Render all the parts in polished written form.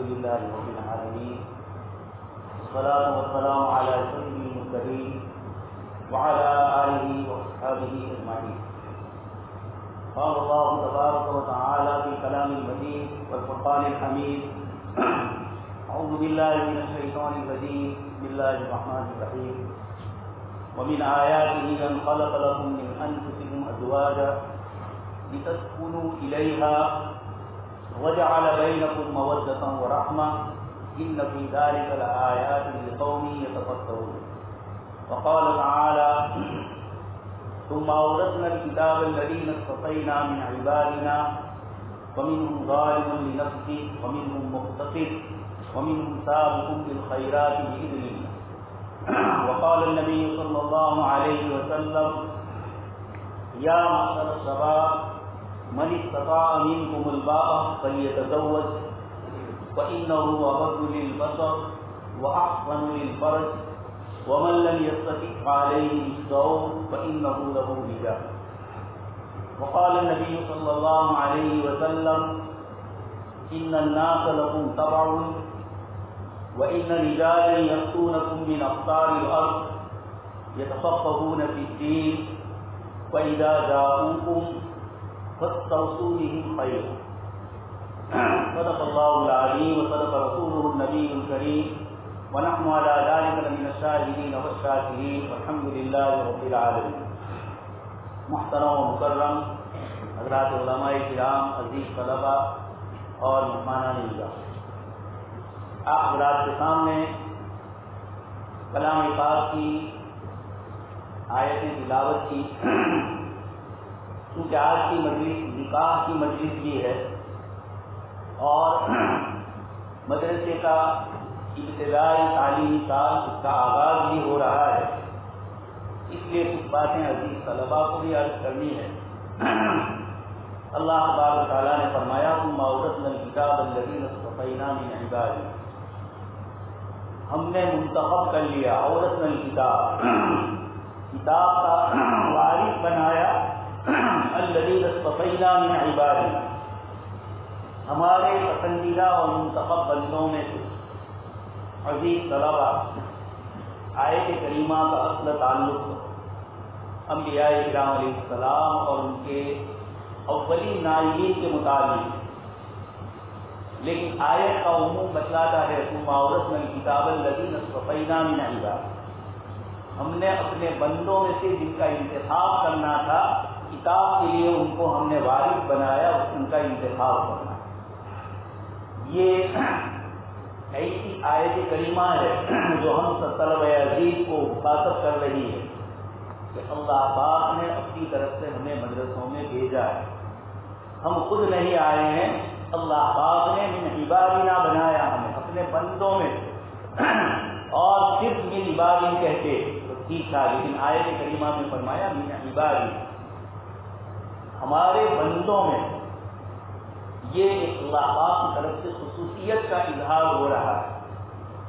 لله رب العالمين والصلاة والسلام على سيد المرسلين وعلى آله وأصحابه أجمعين. قال الله تبارك وتعالى في كلام المجيد والفرقان الحميد: أعوذ بالله من الشيطان الرجيم، بسم الله الرحمن الرحيم. ومن آياته أن خلق لكم من أنفسكم أزواجا لتسكنوا إليها وجعل بينكم مودة ورحمة إن في ذلك لآيات لقوم يتفكرون. وقال تعالى: ثم أورثنا الكتاب الذين اصطفينا من عبادنا ومنهم ظالم لنفسه ومنهم مقتصد ومنهم سابق بالخيرات بإذن الله. وقال النبي صلى الله عليه وسلم: يا معشر الشباب من استطاع منكم الباءة فليتزوج فإنه أغض للبصر وأحسن للفرج ومن لم يستطع عليه بالصوم فإنه له وجاء. وقال النبي صلى الله عليه وسلم: إن الناس لكم تبع وإن رجالا يأتونكم من أقطار الأرض يتفقهون في الدين فإذا جاءوكم فاستوصوا بهم خيرا. صدق الله العظيم وصدق رسوله النبي الكريم ونحن على ذلك لمن الشاهدين والشاكرين والحمد لله رب العالمين. محترم و مکرم حضرات علماء کرام، عزیز طلبہ اور مہمانان نگاہ، آپ حضرات کے سامنے کلام پاک کی آیتیں تلاوت کی. کیونکہ آج کی مجلس نکاح کی مجلس بھی ہے اور مدرسے کا ابتدائی تعلیمی سال اس کا آغاز بھی ہو رہا ہے، اس لیے کچھ باتیں عزیز طلباء کو بھی عرض کرنی ہے. اللہ تبارک و تعالیٰ نے فرمایا: ثم أورثنا الكتاب الذين اصطفينا من عبادنا. ہم نے منتخب کر لیا، اورثنا الکتاب، کتاب کا وارث بنایا، الذين اصطفينا من عبادنا، ہمارے پسندیدہ اور منتخب بندوں میں سے. عزیز طلبہ، آیت کریمہ کا اصل تعلق انبیاء کرام علیہ السلام اور ان کے اولین نائبین کے متعلق، لیکن آیت کا عموم بتلاتا ہے: ثم أورثنا الكتاب الذين اصطفينا من عبادنا. ہم نے اپنے بندوں میں سے جن کا انتخاب کرنا تھا، کتاب کے لیے ان کو ہم نے وارث بنایا، ان کا انتخاب کرنا. یہ ایسی آیت کریمہ ہے جو ہم سب طلبہ عزیز کو مخاطب کر رہی ہے کہ اللہ پاک نے اپنی طرف سے ہمیں مدرسوں میں بھیجا ہے. ہم خود نہیں آئے ہیں، اللہ پاک نے من عبادنا بنایا ہمیں اپنے بندوں میں. اور صرف من عبادin کہتے تو ٹھیک تھا، لیکن آیت کریمہ میں فرمایا من عبادin، ہمارے بندوں میں. یہ اللہ پاک کی طرف سے خصوصیت کا اظہار ہو رہا ہے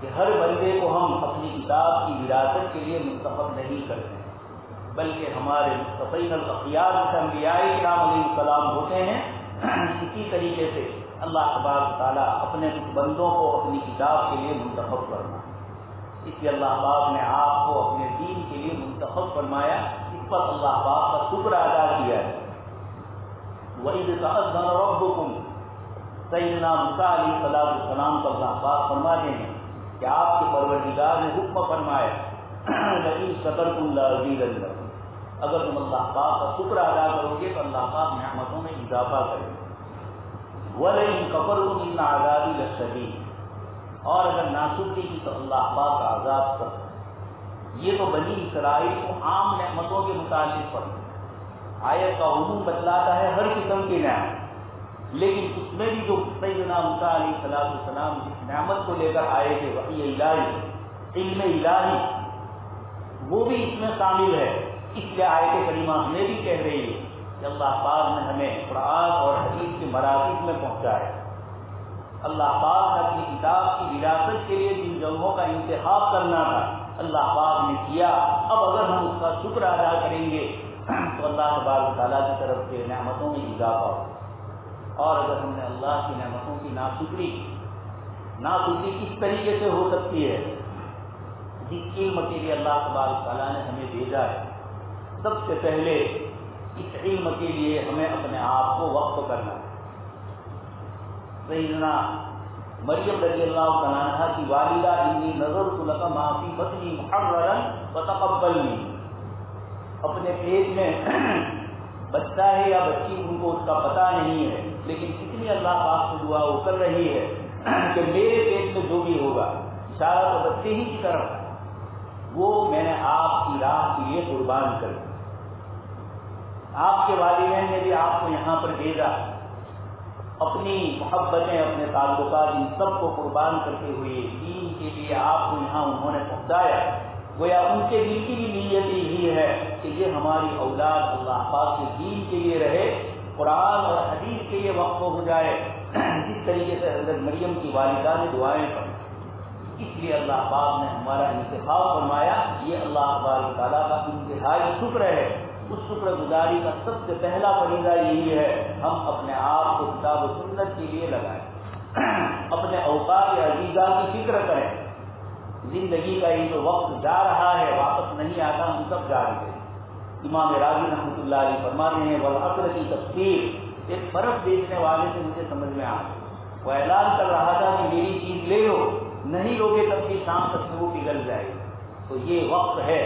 کہ ہر بندے کو ہم اپنی کتاب کی وراثت کے لیے منتخب نہیں کرتے ہیں، بلکہ ہمارے مصطفین الاخیار انبیاء کرام علیہ السلام ہوتے ہیں. اسی طریقے سے اللہ تبارک تعالیٰ اپنے کچھ بندوں کو اپنی کتاب کے لیے منتخب کرنا، اس لیے اللہ پاک نے آپ کو اپنے دین کے لیے منتخب فرمایا. اس پر اللہ پاک کا شکر ادا کیا ہے. وَإِذْ تَأَذَّنَ رَبُّكُمْ، سیدنا موسیٰ علیہ السلام کو اللہ پاک فرماتے ہیں کہ آپ کے پروردگار نے حکم فرمایا: لَئِن شَكَرْتُمْ لَأَزِيدَنَّكُمْ، اگر تم اللہ پاک کا شکر ادا کرو گے تو اللہ پاک نعمتوں میں اضافہ کرے گا. وَلَئِن كَفَرْتُمْ إِنَّ عَذَابِي لَشَدِيدٌ، اور اگر ناشکری کی تو اللہ پاک کا عذاب کر. یہ تو بنی اسرائیل کو عام نعمتوں کے متعلق پڑھیں. آیت کا عموم بتلاتا ہے ہر قسم کی نعمت، لیکن اس میں بھی جو سیدنا موسیٰ علیہ السلام جس نعمت کو لے کر آئے تھے، وحی الہی، علم الہی، وہ بھی اس میں شامل ہے. اس لیے آیت کریمہ ہمیں بھی کہہ رہی ہے کہ اللہ پاک نے ہمیں قرآن اور حدیث کے مراکز میں پہنچایا. اللہ پاک نے اپنی کتاب کی وراثت کے لیے جن جگہوں کا انتخاب کرنا تھا اللہ پاک نے کیا. اب اگر ہم اس کا شکر ادا کریں گے تو اللہ تبارک تعالیٰ کی طرف سے نعمتوں میں اضافہ ہو، اور اگر ہم نے اللہ کی نعمتوں کی ناشکری کی ناخوشی کس طریقے سے ہو سکتی ہے؟ جس علم کے لیے اللہ تبارک تعالیٰ نے ہمیں بھیجا ہے، سب سے پہلے اس علم کے لیے ہمیں اپنے آپ کو وقف کرنا ہے۔ سیدنا مریم رضی اللہ تعالیٰ عنہا کی والدہ انی نذرت لک ما فی بطنی محررا فتقبلنی، اپنے پیٹ میں بچہ ہے یا بچی ان کو اس کا پتہ نہیں ہے، لیکن کتنی اللہ پاک سے دعا وہ کر رہی ہے کہ میرے پیٹ میں جو بھی ہوگا، اشارہ تو بچے ہی کی طرف، وہ میں نے آپ کی راہ کے لیے قربان کر دیا۔ آپ کے والدین نے بھی آپ کو یہاں پر بھیجا، اپنی محبتیں، اپنے تعلقات، ان سب کو قربان کرتے ہوئے دین کے لیے آپ کو یہاں انہوں نے پہنچایا۔ گویا ان کے دل کی بھی نیت یہی ہے کہ یہ ہماری اولاد اللہ پاک کے دین کے لیے رہے، قرآن اور حدیث کے لیے وقف ہو جائے، جس طریقے سے حضرت مریم کی والدہ نے دعائیں پڑھی۔ اس لیے اللہ پاک نے ہمارا انتخاب فرمایا۔ یہ اللہ تبارک تعالیٰ کا انتہائی شکر ہے۔ اس شکر گزاری کا سب سے پہلا فریضہ یہی ہے ہم اپنے آپ کو کتاب و سنت کے لیے لگائیں، اپنے اوقات عزیزہ کی فکر کریں۔ زندگی کا یہ جو وقت جا رہا ہے واپس نہیں آتا، ہم سب جاری ہیں۔ امام راضی رحمۃ اللہ علیہ فرماتے ہیں والعصر کی تفسیر ایک برف بیچنے والے سے مجھے سمجھ میں آ گئی، وہ اعلان کر رہا تھا کہ میری چیز لے لو، نہیں لوگے تب بھی شام تک سے وہ پگھل جائے گی۔ تو یہ وقت ہے۔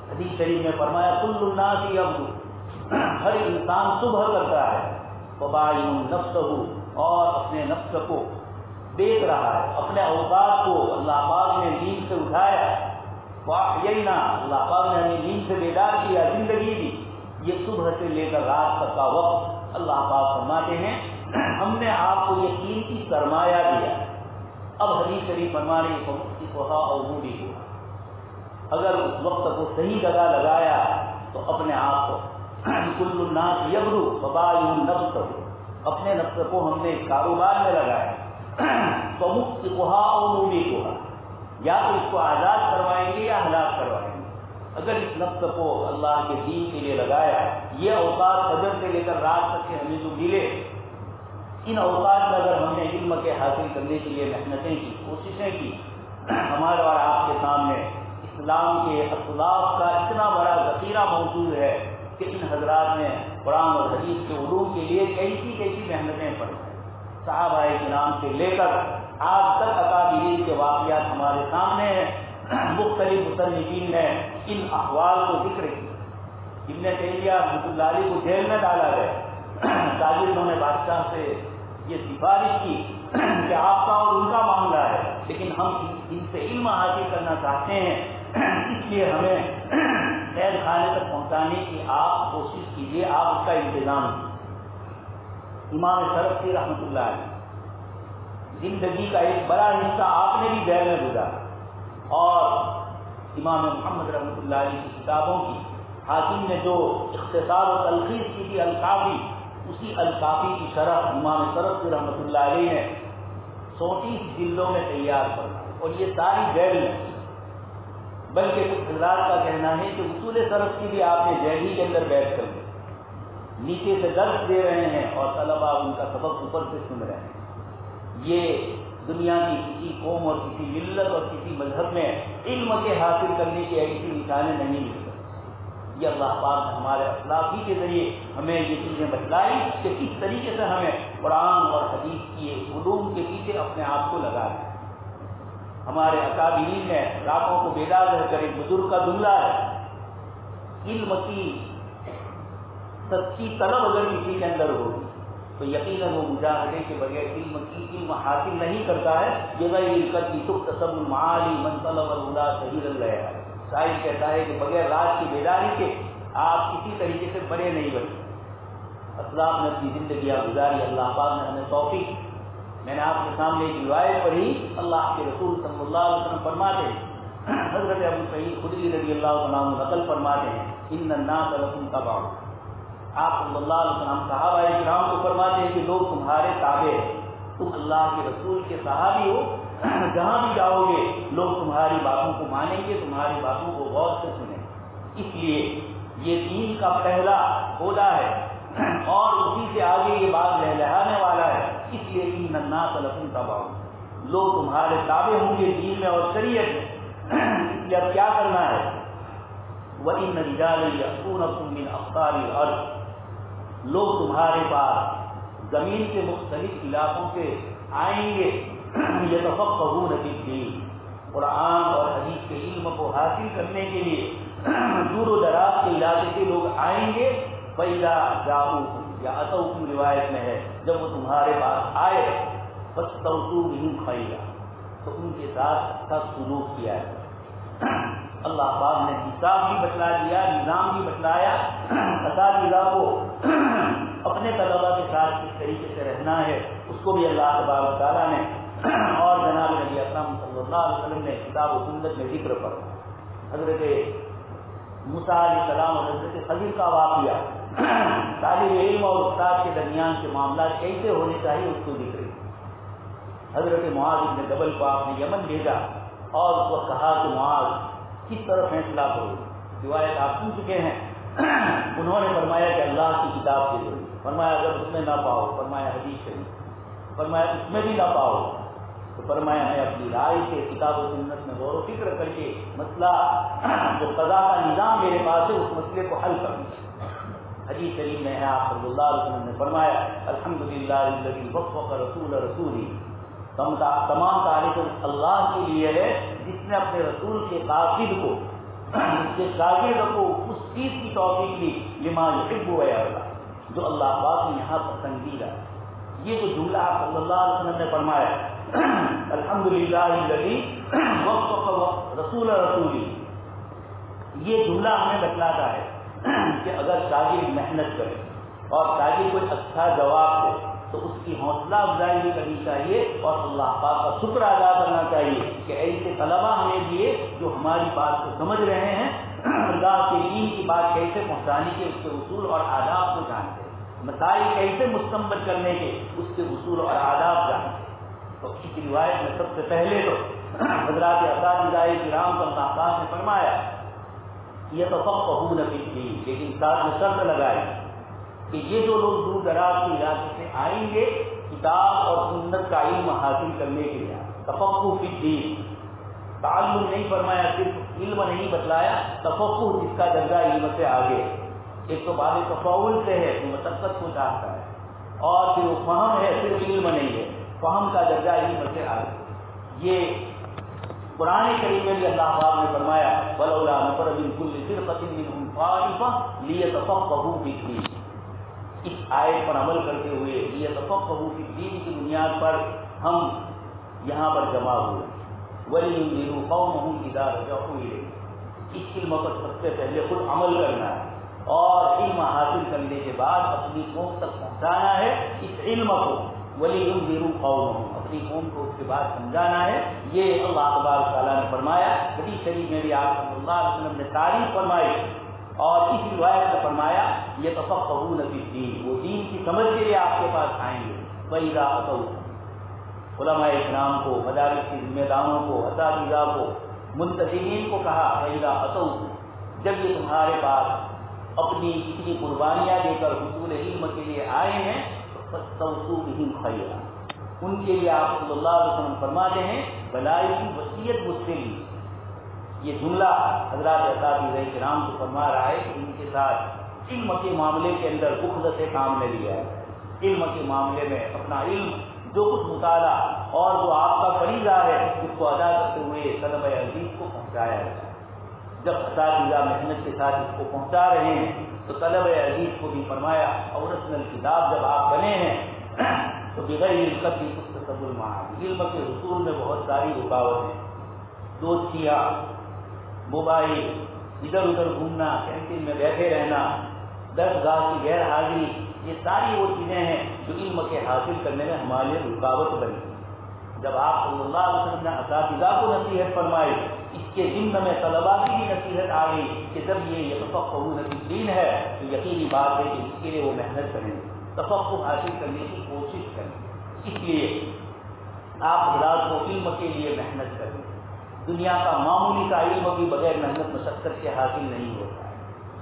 حدیث شریف میں فرمایا کل الناس یغدو، ہر انسان صبح کرتا ہے، وبائع نفسہ، اور اپنے نفس کو دیکھ رہا ہے، اپنے اوقات کو اللہ پاک نے نیند سے اٹھایا، واحیینا، اللہ پاک نے ہمیں نیند سے بیدار کیا، زندگی دی۔ یہ صبح سے لے کر رات تک کا وقت اللہ پاک فرماتے ہیں ہم نے آپ کو یہ قیمتی سرمایہ دیا۔ اب حدیث شریف فرما رہی ہے اگر اس وقت کو صحیح جگہ لگایا تو اپنے آپ کو کل الناس یغدو وبائع نفسہ، اپنے نفس کو ہم نے کاروبار میں لگایا، فمسکھا او موبقھا، یا تو اس کو آزاد کروائیں گے یا ہلاک کروائیں گے۔ اگر اس نفس کو اللہ کے دین کے لیے لگایا، یہ اوقات فجر سے لے کر رات تک کے ہمیں جو ملے، ان اوقات میں اگر ہم نے علم کے حاصل کرنے کے لیے محنتیں کی، کوششیں کی، ہمارے اور آپ کے سامنے اسلام کے اسلاف کا اتنا بڑا ذخیرہ موجود ہے کہ ان حضرات نے قرآن اور حدیث کے علوم کے لیے کیسی محنتیں پڑھی ہیں۔ صحابہ کرام سے لے کر آج تک اکابرین کے واقعات ہمارے سامنے ہیں۔ مختلف مصنفین نے ان احوال کو ذکر کیا۔ ابن تیمیہ رحمۃ اللہ علیہ کو جیل میں ڈالا گیا، شاگردوں نے بادشاہ سے یہ سفارش کی کہ آپ کا اور ان کا معاملہ ہے، لیکن ہم ان سے علم حاصل کرنا چاہتے ہیں، اس لیے ہمیں قید خانے تک پہنچانے کی آپ کوشش کیجیے، آپ اس کا انتظام کیجیے۔ امام سرخسی رحمۃ اللہ علیہ زندگی کا ایک بڑا حصہ آپ نے بھی جیل میں گزارا، اور امام محمد رحمۃ اللہ علیہ کی کتابوں کی حاکم نے جو اختصار و تلخیص کی تھی الکافی، اسی الکافی کی شرح امام سرخسی رحمۃ اللہ علیہ نے 34 جلدوں میں تیار کرنا، اور یہ ساری جیل میں، بلکہ کچھ حضرات کا کہنا ہے کہ اصول سرخسی بھی آپ نے جیل ہی کے اندر بیٹھ کر نیچے سے درس دے رہے ہیں اور طلباء ان کا سبق اوپر سے سن رہے ہیں۔ یہ دنیا کی کسی قوم اور کسی ملت اور کسی مذہب میں علم کے حاصل کرنے کی ایسی مثالیں نہیں مل سکتی۔ یہ اللہ پاک نے ہمارے اسلاف ہی کے ذریعے ہمیں یہ چیزیں بتلائی کہ کس طریقے سے ہمیں قرآن اور حدیث کی علوم کے پیچھے اپنے آپ کو لگا دیں۔ ہمارے اکابرین نے راتوں کو بیدار رہ کر، ایک بزرگ کا جملہ ہے، علم کی سچی طلب اگر کسی کے اندر ہوگی تو یقیناً وہ مجاہدے کے بغیر علم حاصل نہیں کرتا ہے۔ بغیر علم کی تکتسب المعالی من طلب الہدی سہیل اللیال، شاعر کہتا ہے کہ بغیر رات کی بیداری کے آپ کسی طریقے سے بڑے نہیں بنتے۔ اسلاف نے اپنی زندگیاں گزاری، اللہ پاک نے ہمیں توفیق۔ میں نے آپ کے سامنے ایک روایت پڑھی، اللہ کے رسول صلی اللہ علیہ وسلم فرماتے ہیں، حضرت ابو سعید خدری رضی اللہ عنہ نقل فرماتے ہیں ان الناس لکم تبع، آپ صلی اللہ علیہ وسلم صحابہ کرام کو فرماتے ہیں کہ لوگ تمہارے تابع ہیں، تم اللہ کے رسول کے صحابی ہو، جہاں بھی جاؤ گے لوگ تمہاری باتوں کو مانیں گے، تمہاری باتوں کو غور سے سنیں۔ اس لیے یہ دین کا پہلا عہدہ ہے اور اسی سے آگے یہ بات لہلانے والا ہے۔ اس لیے ان الناس لکم تبع، لوگ تمہارے تابع ہوں گے دین میں اور شریعت میں، اس لیے اب کیا کرنا ہے؟ وَإِنَّ رِجَالًا يَأْتُونَكُم مِّنْ أَقْطَارِ الْأَرْضِ، لوگ تمہارے پاس زمین کے مختلف علاقوں سے آئیں گے، يَتَفَقَّهُونَ فِي الدِّينِ، قرآن اور حدیث کے علم کو حاصل کرنے کے لیے دور و دراز کے علاقے سے لوگ آئیں گے۔ فَإِذَا جَاءُوكُمْ یا أَتَوْكُمْ روایت میں ہے جب وہ تمہارے پاس آئے، فَاسْتَوْصُوا بِهِمْ خَيْرًا، تو ان کے ساتھ اچھا سلوک کیا ہے۔ اللہ پاک نے حساب بھی بتلا دیا، نظام بھی بتلایا، اساتذہ کو اپنے طلباء کے ساتھ کس طریقے سے رہنا ہے اس کو بھی اللہ تبارک تعالیٰ نے اور جناب نبی اکرم صلی اللہ علیہ وسلم نے کتاب و سنت میں ذکر پر حضرت موسیٰ علیہ السلام اور حضرت خضر کا واقعہ، طالب علم اور استاد کے درمیان کے معاملات کیسے ہونے چاہیے اس کو ذکر۔ حضرت معاذ بن جبل کو آپ نے یمن بھیجا اور اس کو کہا کہ معاذ کس طرح فیصلہ کرو، روایت آپ سن چکے ہیں۔ انہوں نے فرمایا کہ اللہ کی کتاب کے ذریعے، فرمایا اگر اس میں نہ پاؤ، فرمایا حدیث شریف، فرمایا اس میں بھی نہ پاؤ تو فرمایا میں اپنی رائے سے کتاب و سنت میں غور و فکر کر کے مسئلہ جو قضا کا نظام میرے پاس ہے اس مسئلے کو حل کروں۔ حدیث شریف میں ہے آپ صلی اللہ علیہ وسلم نے فرمایا الحمدللہ الذی وفق رسول رسولی، تمام تعریف اللہ کے لیے ہے جس نے اپنے رسول کے قاصد کو، اس کے شاگرد کو اس چیز کی توفیق دی لما یحب و یرضی، جو اللہ پاک نے یہاں پسندیدہ۔ یہ جو جملہ آپ صلی اللہ علیہ وسلم نے فرمایا الحمدللہ الذی وفق رسول رسولی، یہ جملہ ہمیں بتلاتا ہے کہ اگر شاگرد محنت کرے اور شاگرد کوئی اچھا جواب دے تو اس کی حوصلہ افزائی بھی کرنی چاہیے اور اللہ پاک کا شکر ادا کرنا چاہیے کہ ایسے طلباء ہمیں دیے جو ہماری بات کو سمجھ رہے ہیں، اللہ کے دین کی بات کیسے پہنچانے کے اس کے اصول اور آداب کو جانتے ہیں، مسائل کیسے مستنبط کرنے کے اس کے اصول اور آداب جانتے ہیں۔ تو اس روایت میں سب سے پہلے تو حضرات اساتذہ کرام کو اللہ پاک نے فرمایا یتفقہون فی الدین، لیکن ساتھ میں شرط لگائی کہ یہ جو لوگ دور دراز کے علاقے سے آئیں گے کتاب اور سنت کا علم حاصل کرنے کے لیے، تفقہ فی الدین، تعلم نہیں فرمایا، صرف علم نہیں بتلایا، تفقہ جس کا درجہ علم سے آگے، ایک تو باب تفاول سے ہے جو مسقط کو چاہتا ہے، اور پھر وہ فہم ہے، صرف علم نہیں ہے، فہم کا درجہ علم سے آگے۔ یہ قرآن کریم میں بھی اللہ پاک نے فرمایا وَلَوْلَا نَفَرَ مِنْ كُلِّ فِرْقَةٍ مِّنْهُمْ طَائِفَةٌ لِيَتَفَقَّهُوا فِي الدِّينِ، اس آیت پر عمل کرتے ہوئے لِيَتَفَقَّهُوا فِي الدِّينِ کی بنیاد پر ہم یہاں پر جمع ہوئے، وَلِيُنذِرُوا قَوْمَهُمْ إِذَا رَجَعُوا إِلَيْهِ، اس علم پر سب سے پہلے خود عمل کرنا ہے اور علم حاصل کرنے کے بعد اپنی قوم تک پہنچانا ہے اس علم کو، وَلِيُنذِرُوا قَوْمَهُمْ، اپنی قوم کو اس کے بعد سمجھانا ہے۔ یہ اللہ تبارک تعالیٰ نے فرمایا، حدیث شریف میں بھی آپ صلی اللہ علیہ وسلم نے تعریف فرمائی اور اس روایت میں فرمایا یتفقہون فی الدین، وہ دین کی سمجھ کے لیے آپ کے پاس آئیں گے۔ وَإِذَا أَتَوْا، علماء اکرام کو، مدارس کے ذمہ داروں کو، اساتذہ کو، منتظمین کو کہا وَإِذَا أَتَوْا، جب یہ تمہارے پاس اپنی اتنی قربانیاں دے کر حصول علم کے لیے آئے ہیں فَاسْتَوْصُوا بِهِمْ خَيْرًا، ان کے لیے آپ صلی اللہ علیہ وسلم فرماتے ہیں بھلائی کی وصیت مجھ سے لی۔ یہ جملہ حضرات اساتذہ کرام کو فرما رہا ہے کہ ان کے ساتھ علم کے معاملے کے اندر بخل سے کام نہ لیا ہے، علم کے معاملے میں اپنا علم جو کچھ مطالعہ اور جو آپ کا فریضہ ہے اس کو ادا کرتے ہوئے طلبہ عزیز کو پہنچایا جائے۔ جب اساتذہ محنت کے ساتھ اس کو پہنچا رہے ہیں تو طلبہ عزیز کو بھی فرمایا اورثنا الکتاب، جب آپ بنے ہیں تو بغیر القتل تكتسب المعاد، علم کے حصول میں بہت ساری رکاوٹیں، دوستیاں، موبائل، ادھر ادھر گھومنا، کینٹین میں بیٹھے رہنا، درس گاہ کی غیر حاضری، یہ ساری وہ چیزیں ہیں جو علم کے حاصل کرنے میں ہمارے لیے رکاوٹ بنی۔ جب آپ صلی اللہ علیہ وسلم نے اساتذہ کو نصیحت فرمائی، اس کے ضمن میں طلباء کی بھی نصیحت آ گئی کہ جب یہ یتفقہون فی الدین ہے تو یقینی بات ہے کہ اس کے لیے وہ محنت کریں، تفقہ حاصل کرنے کی کوشش کریں۔ اس لیے آپ حضرات کو علم کے لیے محنت کریں، دنیا کا معمولی کا علم بھی بغیر محنت مشقت کے حاصل نہیں ہوتا ہے،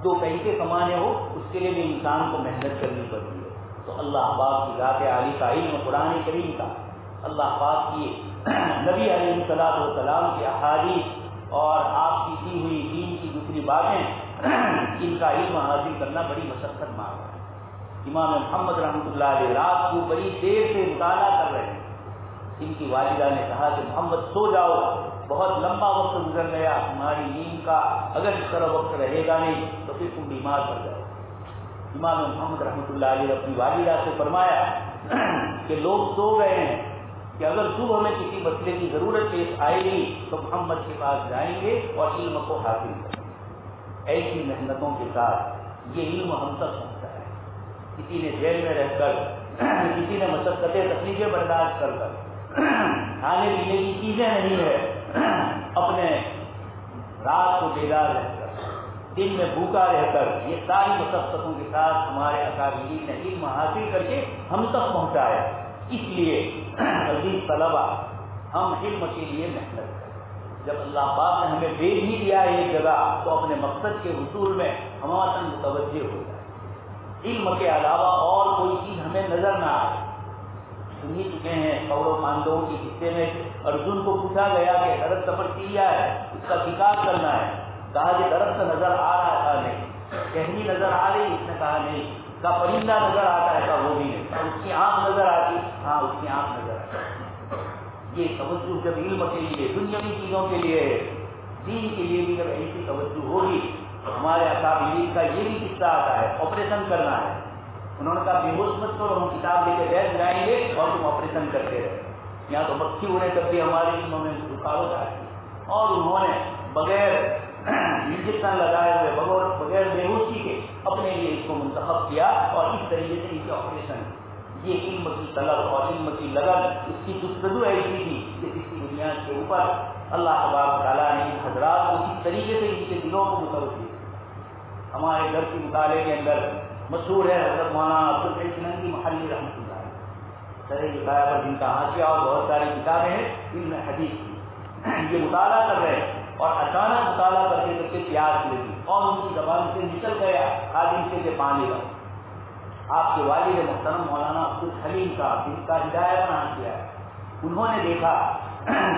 دو پیسے کمانے ہو اس کے لیے بھی انسان کو محنت کرنی پڑتی ہے۔ تو اللہ پاک کی ذات عالی کا علم، قرآن کریم کا، اللہ پاک کی نبی علیہ الصلوۃ والسلام کے احادیث اور آپ کی دی ہوئی دین کی دوسری باتیں ان کا علم حاصل کرنا بڑی مشقت مانگ رہا ہے۔ امام محمد رحمۃ اللہ علیہ رات کو بڑی دیر سے مطالعہ کر رہے ہیں۔ ان کی والدہ نے کہا کہ محمد سو جاؤ، بہت لمبا وقت گزر گیا، تمہاری نیند کا اگر اس طرح وقت رہے گا نہیں تو پھر تم بیمار پڑ جاؤ۔ امام محمد رحمۃ اللہ علیہ اپنی والدہ سے فرمایا کہ لوگ سو گئے ہیں کہ اگر صبح میں کسی مسئلے کی ضرورت پیش آئے گی تو محمد کے پاس جائیں گے اور علم کو حاصل کریں گے۔ ایسی محنتوں کے ساتھ یہ علم ہم تک پہنچتا ہے۔ کسی نے جیل میں رہ کر، کسی نے مشقتیں تکلیفیں برداشت کر کر، کھانے پینے کی چیزیں نہیں ہے، اپنے رات کو بیدار رہ کر، دن میں بھوکا رہ کر، یہ ساری مشقتوں کے ساتھ ہمارے اکابرین نے علم حاصل کر کے ہم تک پہنچایا۔ اس لیے عزیز طلبا، ہم علم کے لیے محنت کریں۔ جب اللہ پاک نے ہمیں بھیج ہی دیا ہے ایک جگہ تو اپنے مقصد کے حصول میں ہمارا متوجہ ہو جائے۔ علم کے علاوہ اور کوئی چیز ہمیں نظر نہ آئے۔ سن ہی چکے ہیں کورو پانڈووں کے حصے میں ارجن کو پوچھا گیا کہ درخت تپسیا ہے، اس کا شکار کرنا ہے، کہا کہ درخت نظر آ رہا تھا نہیں، ٹہنی نظر آ رہی، اس نے کہا نہیں، کا پرندہ نظر آتا ہے، کا وہ بھی نہیں، اس کی آنکھ نظر آتی، ہاں اس کی آنکھ نظر آتی۔ یہ توجہ جب علم کے لیے، دنیاوی چیزوں کے لیے، دین کے لیے بھی جب ایسی توجہ ہوگی تو ہمارے اکابرین کا یہ بھی قصہ آتا ہے، آپریشن کرنا ہے۔ انہوں نے کہا بے ہوش مت کرو، ہم کتاب لے کے بیٹھ جائیں گے اور تم آپریشن کرتے رہے۔ یہاں تو مکھی اڑے کرتے ہمارے علموں میں رکاوٹ آتی، اور انہوں نے بغیر انجیکشن لگائے ہوئے، بغیر بے ہوشی کے اپنے لیے اس کو منتخب کیا اور اس طریقے سے ان کے آپریشن۔ یہ علم کی طلب اور علم کی لگن، اس کی جستجو ایسی تھی کہ اس کی بنیاد کے اوپر اللہ تبارک تعالیٰ نے ان حضرات کو اس طریقے سے ان کے دلوں کو متوجہ۔ ہمارے گھر کے مطالعے کے اندر مشہور ہے حضرت مولانا عبدالحی سننگی محلی رحمۃ اللہ علیہ، سرے بتایا پر جن کا حاشیہ اور بہت ساری کتابیں ہیں علم حدیث کی۔ یہ مطالعہ کر رہے ہیں اور اچانک مطالعہ کرتے کرتے پیاس لگی اور ان کی زبان سے نکل گیا خادم سے پانی کا۔ آپ کے والد محترم مولانا عبدالحلیم صاحب، جن کا ہدایت نام کیا ہے، انہوں نے دیکھا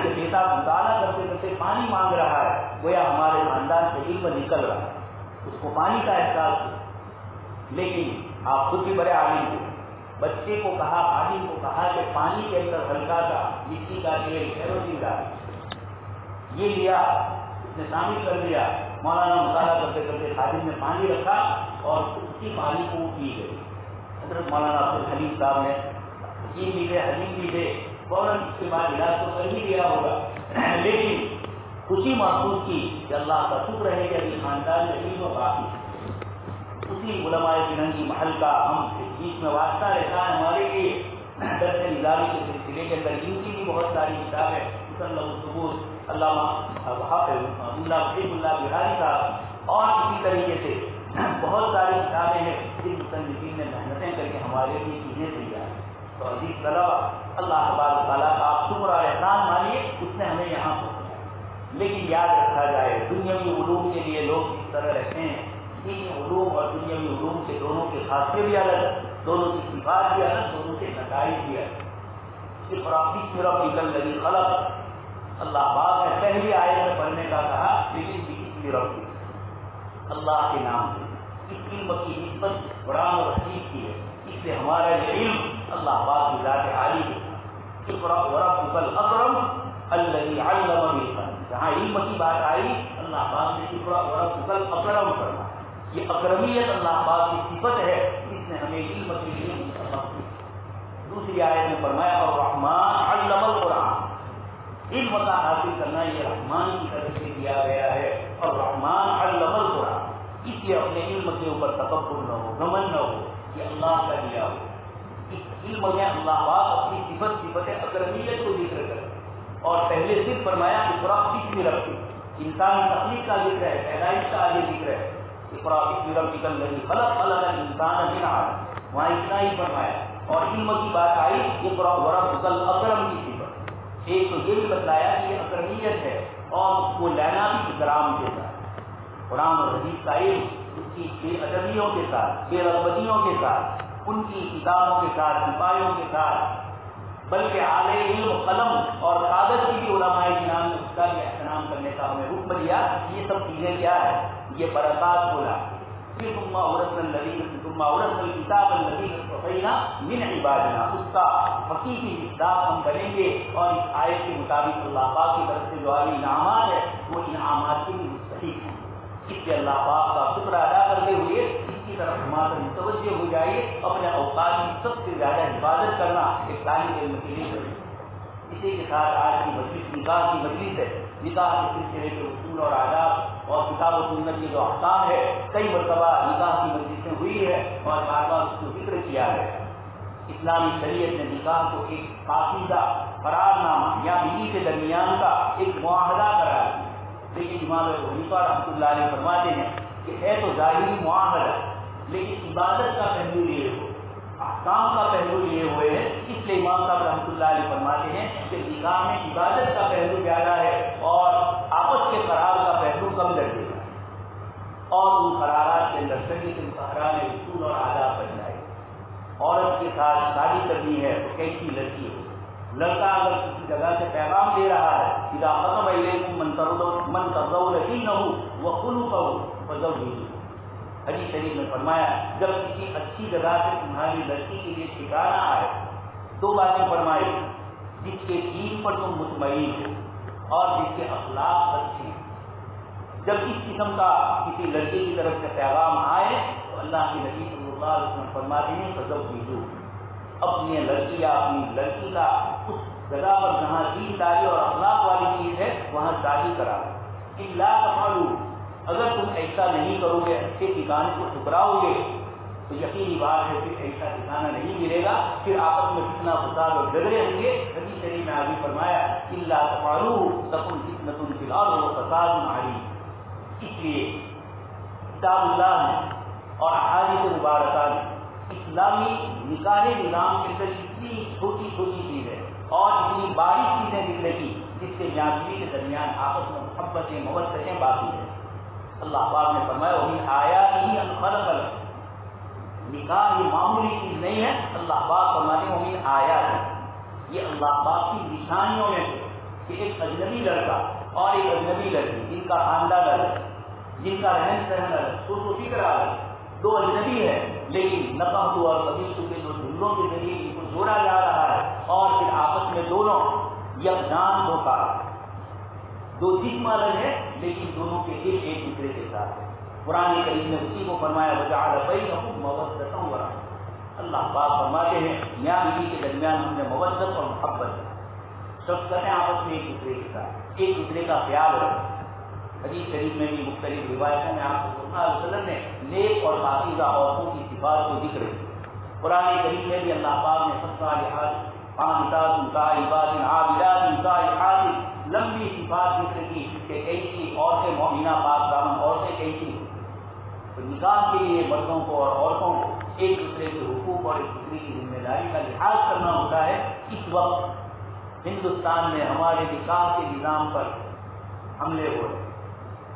کہ بیٹا مطالعہ کرتے کرتے پانی مانگ رہا ہے، گویا ہمارے خاندان سے علم نکل رہا ہے۔ اس کو پانی کا احساس ہوا، لیکن آپ خود بھی بڑے عالم تھے۔ بچے کو کہا، خادم کو کہا کہ پانی کے اندر ہلکا سا مٹی کا تیل، کیروسین ڈال، یہ لیا، اس نے شامل کر لیا۔ مولانا مطالعہ کرتے کرتے خادم نے پانی رکھا اور اسی پانی کو پی گئی۔ حضرت مولانا عبدالحلیم صاحب نے حکیم بھی تھے، حلیم بھی تھے، فوراً اس کے بعد علاج تو کر ہی لیا ہوگا، لیکن خوشی محسوس کی کہ اللہ کا شکر ہے کہ ابھی خاندان میں علم باقی ہے۔ اسی علماء سننگی محل کا ہم بیچ میں واسطہ رہتا ہے ہمارے لیے درس نظامی کے سلسلے کے اندر ان کی بھی بہت ساری کتابیں، علامہ وحید اللہ بہاری صاحب، اور اسی طریقے سے بہت ساری کتابیں ہیں جن مصنفین نے محنتیں کر کے ہمارے لیے چیزیں تیار ہیں۔ تو عزیز طلبا، اللہ تبارک تعالیٰ کا آپ شکر اور احسان مانیے، اس نے ہمیں یہاں پہنچایا۔ لیکن یاد رکھا جائے دنیاوی علوم کے لیے لوگ اس طرح رہتے ہیں، دینی علوم اور دنیاوی علوم کے دونوں کے خاصے بھی الگ، دونوں کی صفات بھی الگ، دونوں کے نتائج بھی الگ۔ اقرأ باسم ربک الذی خلق، اللہ پاک نے پہلی آیت میں پڑھنے کا کہا، لیکن باسم ربک، اللہ کے نام سے۔ اس علم کی نسبت قرآن اور حدیث کی ہے، اس سے ہمارا یہ علم اللہ پاک کی ذات عالی ہے۔ اقرأ وربک الاکرم الذی علم بالقلم، جہاں علم کی بات آئی اللہ پاک نے اقرأ وربک الاکرم فرمایا۔ یہ اکرمیت اللہ پاک کی صفت ہے جس نے ہمیں علم کے لیے منتخب کیا۔ دوسری آیت میں فرمایا الرحمن علم القرآن، علم کا حاصل کرنا یہ رحمان کی طرف سے دیا گیا ہے، اور رحمان علم القرآن، اس لیے اپنے علم کے اوپر تکبر نہ ہو، گھمنڈ نہ ہو، یہ اللہ کا دیا ہو۔ اس علم میں اللہ پاک اپنی صفت اکرمیت کو ذکر کرے، اور پہلے صرف فرمایا اقرأ باسم ربک، انسان تخلیق کا ذکر ہے، پیدائش کا آگے ذکر ہے، اقرأ باسم ربک الذی خلق، خلق الانسان من علق، وہاں اتنا ہی فرمایا۔ اور علم کی بات آئی اقرأ وربک الاکرم کی صفت، ایک تو یہ بھی بتلایا کہ یہ اکرمیت ہے اور اس کو لینا بھی اکرام کے ساتھ۔ قرآن اور حدیث کا علم اس کی بے ادبیوں کے ساتھ، بے رغبتیوں کے ساتھ، ان کی کتابوں کے ساتھ، سپاہیوں کے ساتھ بلکہ اعلی علم قلم اور کاغذ کی بھی علماء کرام نے اس کا بھی احترام کرنے کا ہمیں حکم دیا. یہ سب چیزیں کیا ہے؟ یہ برکات بولا. پھر ثم اورثنا الکتاب الذین اصطفینا من عبادنا، اس کا حقیقی مصداق ہم بنیں گے. اور اس آیت کے مطابق اللہ پاک کی طرف سے جو آئی انعامات ہے وہ انعامات کے بھی مستحق ہیں. اس لیے اللہ پاک کا شکر ادا کرتے ہوئے اس کی طرف ہمارا متوجہ ہو جائیے. اپنے اوقات کی سب سے زیادہ حفاظت کرنا ایک طالب علم کے لیے ضروری ہے. اسی کے ساتھ آج کی مجلس نکاح کی مجلس ہے. نکاح کے سلسلے کے اصول اور آداب اور کتاب و سنت کے جو احکام ہے، کئی مرتبہ نکاح کی مجلسیں ہوئی ہے اور بار بار اس کو ذکر کیا ہے. اسلامی شریعت نے نکاح کو ایک پاکیزہ قرار نامہ یا بیوی کے درمیان کا ایک معاہدہ قرار دیا. لیکن امام ابو حنیفہ رحمۃ اللہ علیہ فرماتے ہیں کہ ہے تو ظاہری معاہدہ، لیکن عبادت کا پہلو لیے ہوئے، احکام کا پہلو لیے ہوئے ہیں. اس لیے امام صاحب رحمۃ اللہ علیہ فرماتے ہیں کہ نکاح میں عبادت کا پہلو زیادہ ہے اور آپس کے قرار کا پہلو کم درجے کا ہے. اور ان قرارات کے اندر شریعت مطہرہ نے اصول اور آداب بتلائے. عورت کے ساتھ شادی کرنی ہے تو کیسی لڑکی ہو. لڑکا اگر کسی جگہ سے پیغام دے رہا ہے اذا ختم الیکم من ترضون دینہ وخلقہ فزوجوہ، حدیث شریف میں فرمایا جب کسی اچھی جگہ سے تمہاری لڑکی کے لیے ٹھکانا آئے، دو باتیں فرمائی: جس کے دین پر تم مطمئن ہو اور جس کے اخلاق اچھے ہیں. جب اس قسم کا کسی لڑکی کی طرف سے پیغام آئے تو اللہ کے نبی صلی اللہ علیہ وسلم فرماتے ہیں فزوجوہ، اپنی لڑکی یا اپنی لڑکی کا اس جگہ پر جہاں دینداری اور اخلاق والی چیز ہے وہاں شادی کرا. الا تفعلوا، اگر تم ایسا نہیں کرو گے، اچھے ٹھکانے کو ٹھکراؤ گے تو یقینی بات ہے پھر ایسا ٹھکانا نہیں ملے گا، پھر آپس میں فتنہ فساد اور جھگڑے ہوں گے. حدیث شریف میں آگے فرمایا الا تفعلوا تکن فتنۃ فی الارض وفساد عریض. اس لیے کتاب اللہ نے اور احادیث مبارکہ نے اسلامی نکاح نظام کے اندر اتنی چھوٹی چھوٹی چیزیں اور اتنی باریک چیزیں ذکر کی جس سے میاں بیوی کے درمیان آپس میں محبتیں مودتیں باقی ہیں. اللہ پاک نے فرمایا ومن آیاتہ ان خلق لكم، نکاح یہ معمولی چیز نہیں ہے. اللہ پاک فرماتے ہیں ومن آیاتہ، یہ اللہ پاک کی نشانیوں میں سے کہ ایک اجنبی لڑکا اور ایک اجنبی لڑکی جن کا خاندان الگ، جن کا رہن سہن الگ، سوچ و فکر الگ، دو اجنبی ہے لیکن نکاح اور قبیصوں کے دو جملوں کے ذریعے ان کو جوڑا جا رہا ہے اور پھر آپس میں دونوں یکجان ہوتا، دو جسم الگ ہے لیکن دونوں کے دل ایک دوسرے کے ساتھ ہے. قرآن کریم نے اسی کو فرمایا وجعل بینہم مودۃ ورحمۃ. اللہ پاک فرماتے ہیں میاں بیوی کے درمیان ہم نے مودت اور محبت شفقتیں آپس میں ایک دوسرے کے ساتھ، ایک دوسرے کا خیال رکھا. حدیث شریف میں بھی مختلف روایتوں میں آپ صلی اللہ علیہ وسلم نے نیک اور پاکیزہ عورتوں کی صفات کو ذکر کیا. قرآن کریم میں بھی اللہ پاک نے فالصالحات قانتات تائبات عابدات سائحات لمبی صفات ذکر کی کہ کیسی عورتیں مومنہ پاک دامن عورتیں کیسی. تو نکاح کے لیے مردوں کو اور عورتوں کو ایک دوسرے کے حقوق اور ایک دوسرے کی ذمہ داری کا لحاظ کرنا ہوتا ہے. اس وقت ہندوستان میں ہمارے نکاح کے نظام پر حملے ہو رہے،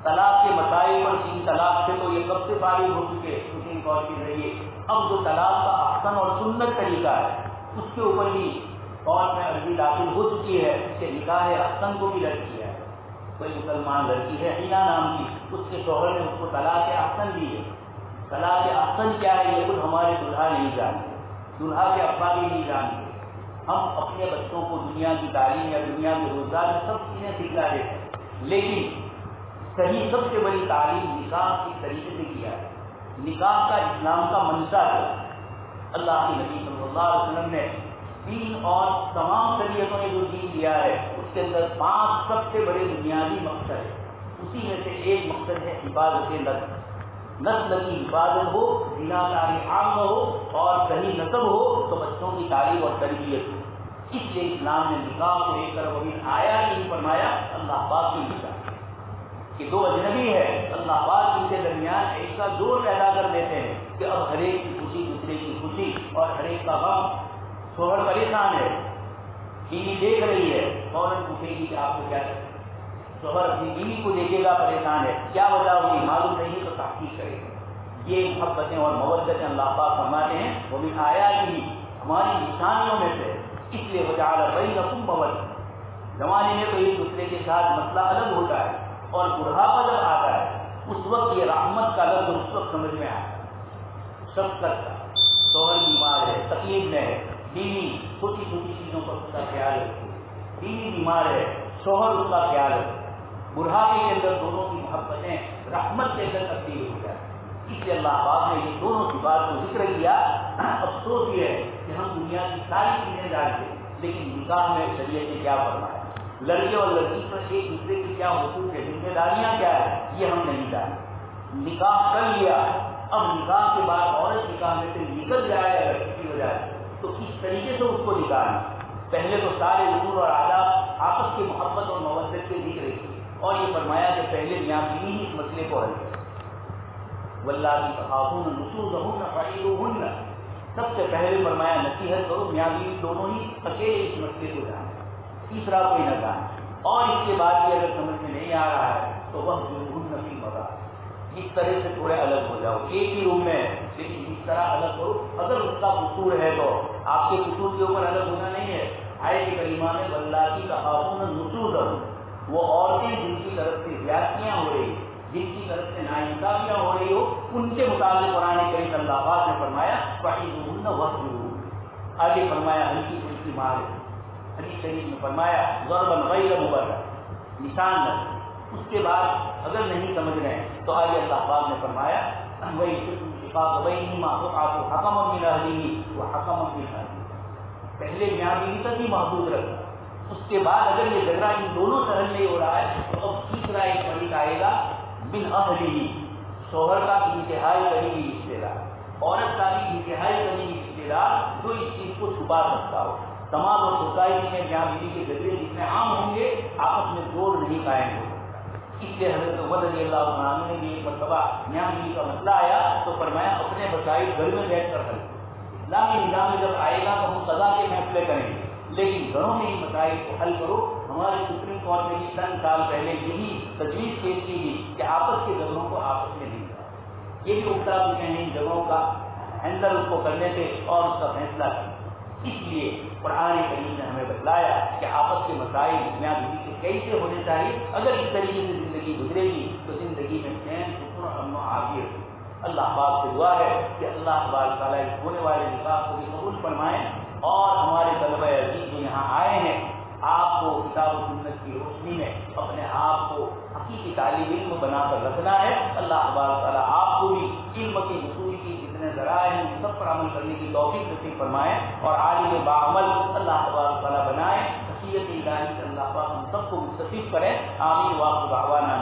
طلاق کے مسائل پر 3 طلاق سے تو یہ کب سے فارغ ہو چکے سپریم کورٹ کے ذریعے. اب جو طلاق کا احسن اور سنت طریقہ ہے اس کے اوپر بھی کورٹ میں عرضی داخل ہو چکی ہے کہ نکاح احسن کو بھی رد کیا ہے. کوئی مسلمان لڑکی ہے حینا نام کی، اس کے شوہر نے اس کو طلاق احسن دی ہے. طلاق احسن کیا ہے یہ خود ہمارے دلہا نہیں جانتے، دلہا کے ابا بھی نہیں جانتے. ہم اپنے بچوں کو دنیا کی تعلیم یا دنیا کے روزگار میں سب چیزیں سکھلا دیتے ہیں، لیکن صحیح سب سے بڑی تعلیم نکاح کی طریقے سے کیا ہے. نکاح کا اسلام کا منشا ہے. اللہ کے نبی صلی اللہ علیہ وسلم نے دین اور تمام شریعتوں نے جو دین دیا ہے اس کے اندر 5 سب سے بڑے بنیادی مقصد ہے. اسی میں سے ایک مقصد ہے حفاظت نسل کی حفاظت ہو، زنا کاری عام نہ ہو اور صحیح نسب ہو تو بچوں کی تعلیم اور تربیت ہو. اس لیے اسلام نے نکاح کو ایک طرف ابھی آیا نہیں فرمایا. اللہ پاک کی نکاح کہ 2 اجنبی ہے، اللہ پاک ان کے درمیان ایسا زور پیدا کر دیتے ہیں کہ اب ہر ایک کی خوشی دوسرے کی خوشی اور ہر ایک کا غم. شوہر پریشان ہے، ٹی وی دیکھ رہی ہے، فوراً پوچھے گی کہ آپ کو کیا ہے. شوہر اپنی بیوی کو دیکھے گا پریشان ہے، کیا وجہ ہوگی معلوم نہیں تو تحقیق کرے گا. یہ محبتیں اور مودتیں اللہ پاک فرماتے ہیں وہ بھی آیا ہی ہماری نشانیوں میں سے. اس لیے وجعل بینکم مودۃ، زمانے میں تو ایک دوسرے کے ساتھ مسئلہ الگ ہوتا ہے، اور بڑھاپا جب آتا ہے اس وقت یہ رحمت کا لفظ اس وقت سمجھ میں آتا ہے۔ شفقت کا، شوہر بیمار ہے، تکلیف میں ہے، بیوی چھوٹی چھوٹی چیزوں پر اس کا خیال رکھتی ہے، بیوی بیمار ہے، شوہر اس کا خیال رکھتے، بڑھاپے کے اندر دونوں کی محبتیں رحمت کے اندر تبدیل ہو جاتی ہیں۔ اس لیے اللہ پاک نے یہ دونوں صفات کو ذکر کیا۔ افسوس یہ ہے کہ ہم دنیا کی ساری چیزیں جانتے ہیں، لیکن نکاح میں شریعت نے کیا فرمایا، لڑکے اور لڑکی پر ایک دوسرے کی کیا حقوق ہے، ذمہ داریاں کیا ہے، یہ ہم نہیں جانتے۔ نکاح کر لیا، اب نکاح کے بعد عورت نکاح میں سے نکل جائے اگر کسی وجہ سے، تو کس طریقے سے اس کو نکالنا، پہلے تو سارے اصول اور آداب آپس کی محبت اور مودت کے ذکر کی، اور یہ فرمایا کہ پہلے میاں بیوی ہی اس مسئلے کو حل کرے۔ واللاتی تخافون نشوزہن فعظوہن، سب سے پہلے فرمایا نصیحت کرو، میاں بیوی دونوں ہی اکیلے اس مسئلے کو جانیں، تیسرا کوئی نہ جانے، اور اس کے بعد بھی اگر سمجھ میں نہیں آ رہا ہے تو وہجروہن فی المضاجع، اس طرح سے تھوڑے الگ ہو جاؤ، ایک ہی روم میں لیکن اس طرح الگ کرو۔ اگر اس کا قصور ہے تو آپ کے قصور کے اوپر الگ ہونا نہیں ہے۔ آیت کریمہ میں واللاتی تخافون نشوزہن، وہ عورتیں جن کی طرف سے زیادتیاں ہو رہی، جن کی طرف سے ناانصافیاں ہو رہی ہو، ان کے مطابق قرآن کریم صلی اللہ علیہ وسلم نے فرمایا فعظوہن واہجروہن، آگے فرمایا ہلکی پھلکی مار، حدیث شریف میں فرمایا ضربا غیر مبرح، نشان نہ، اس کے بعد اگر نہیں سمجھ رہے ہیں تو آگے اللہ پاک نے فرمایا وہی شقاق بینہما فابعثوا حکما من اہلہ وحکما من اہلہ، پہلے میاں بیوی تک ہی محدود رکھنا، اس کے بعد اگر یہ جھگڑا ان دونوں سے حل نہیں ہو رہا ہے تو اب تیسرا ایک فریق آئے گا من اہلہ، شوہر کا انتہائی قریبی رشتے دار، عورت کا بھی انتہائی قریبی رشتے دار جو اس چیز کو چھپا سکتا ہو۔ تمام سوسائٹی میں میاں بیوی کے جھگڑے جتنے عام ہوں گے آپس میں جوڑ نہیں قائم ہو سکتا۔ اس لیے حضرت عمر رضی اللہ عنہ نے بھی ایک مرتبہ میاں بیوی کا مسئلہ آیا تو فرمایا اپنے مسائل گھر میں بیٹھ کر حل، اسلامی نظام میں جب آئے گا تو ہم قضا کے فیصلے کریں گے، لیکن گھروں میں ہی مسائل کو حل کرو۔ ہمارے سپریم کورٹ نے بھی چند سال پہلے یہی تجویز پیش کی تھی کہ آپس کے جھگڑوں کو آپس میں نہیں کرو، یہ بھی اٹھا چکے ہیں ان جھگڑوں کا ہینڈل اس کو کرنے سے اور اس کا فیصلہ کیا۔ اس لیے قرآن کریم نے ہمیں بتلایا کہ آپس کے مسائل میاں بیوی کے کیسے ہونے چاہیے، اگر اس طریقے سے زندگی گزرے گی تو زندگی میں چین سکون اور امن و عافیت۔ اللہ پاک سے دعا ہے کہ اللہ تبارک تعالیٰ اس ہونے والے نکاح کو بھی قبول فرمائیں، اور ہمارے طلبہ عزیز جو یہاں آئے ہیں آپ کو کتاب و سنت کی روشنی میں اپنے آپ کو حقیقی طالب علم بنا کر رکھنا ہے۔ اللہ تبارک تعالیٰ آپ کو بھی علم کی حصول کی جتنے ذرائع ہیں ان سب پر عمل کرنے کی توفیق نصیب فرمائیں، اور عالم باعمل اللہ تبارک تعالیٰ بنائیں، خشیت الہی سے اللہ پاک ہم سب کو مستفید کریں۔ آمین۔ واخر دعوانا